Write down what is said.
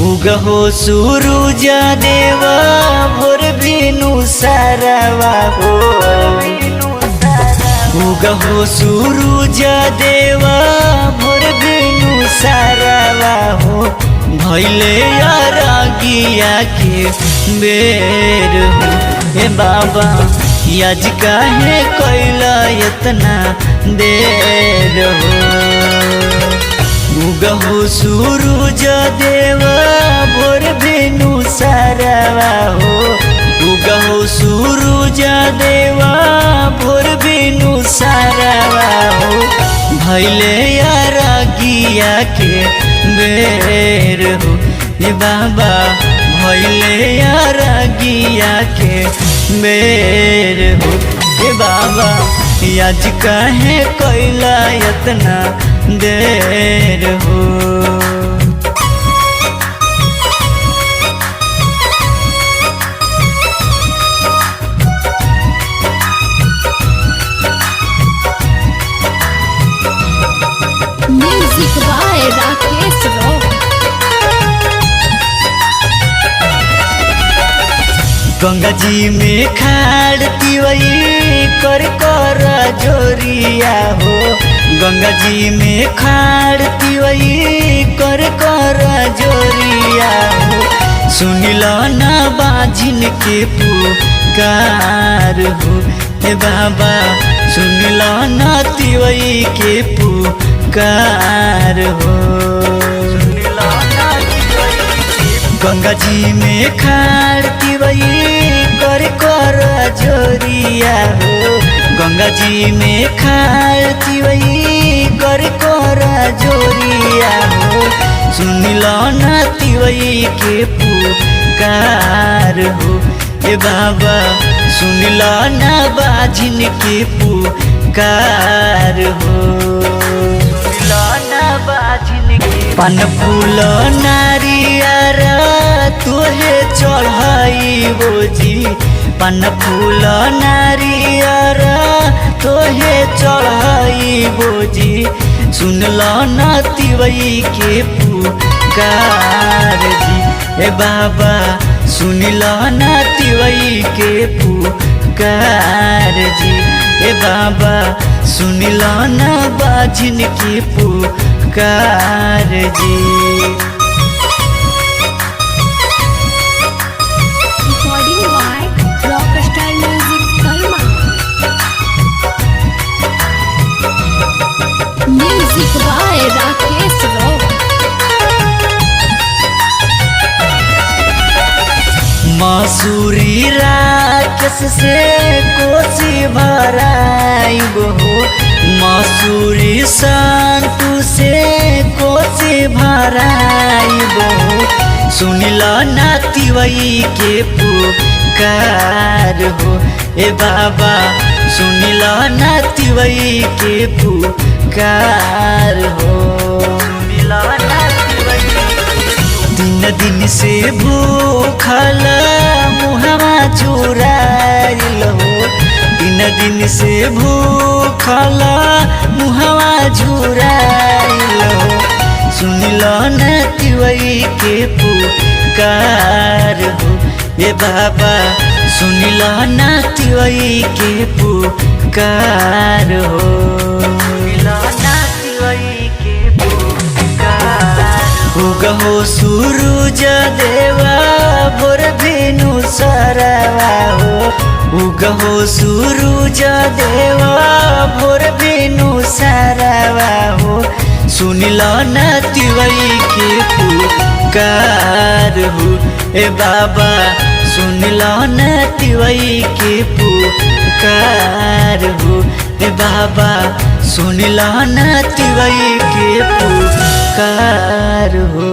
उगहो सूरज देवा भोर बिनु सारवा हो। उगहो सूरज देवा भोर बिनु सारवा हो। भैले अरगिया के बेर हो। हे बाबा आज काहे कैला इतना देर हो। उगहो सूरज देवा भोर बिनु सारवा हो। उगहो सूरज देवा भोर बिनु सारवा हो। भैले अरगिया के बेर हो। हे बाबा भैले अरगिया के बेर हो। हे बाबा आज काहे कैला इतना देर हो। Music by Rakesh Rock. Ganga ji में खाड़ती वही कर जोरिया हो। गंगा जी में खाड़ती वही कर जोरिया हो। सुनिला ना बाजिन के पुकार हो। हे बाबा सुनिला ना तिवई के पुकार हो। गंगा जी में खाड़ती वही कर जोरिया हो। गंगा जी में खाड़ती वही कर जोरिया हो। सुनिला ना तिवई के पुकार हो। हे बाबा सुनिला ना बाजिन के पुकार हो। सुनिला ना बाजिन के पान फूल नारियर तोहे चढ़ाई बोजी। पान फूल नारियर तोहे चढ़ाई बोजी। सुनला ना तिवई के पुकार जी। हे बाबा सुनला ना तिवई के पुकार जी। हे बाबा सुनला ना बाजिन के पुकार जी। रिकॉर्डिंग बाय रॉकस्टार म्यूजिक कलमा। Music by Rakesh rock. मसूरी राकेश से कोसी भराई हो। मसूरी संतु से कोसी भराई हो। सुनिला ना तिवई के पुकार हो। ए बाबा सुनिला ना तिवई के पुकार हो। सुनिला ना दिन दिन से भूखल मुहवा चुराइल हो। दिन दिन से भूखल मुहवा झुराइल हो। सुनिला ना तिवई के पुकार हो। ये बाबा सुनिला ना तिवई के पुकार हो। सुनिला ना तिवई के उगहो सूरज देवा भोर बिनु सारवा हो। उगहो सूरज देवा भोर बिनु सारवा हो। सुनिला ना तिवई के पुकार हो। ए बाबा सुनिला ना तिवई के पुकार हो। ए बाबा सुनिला ना तिवई के पुकार हो।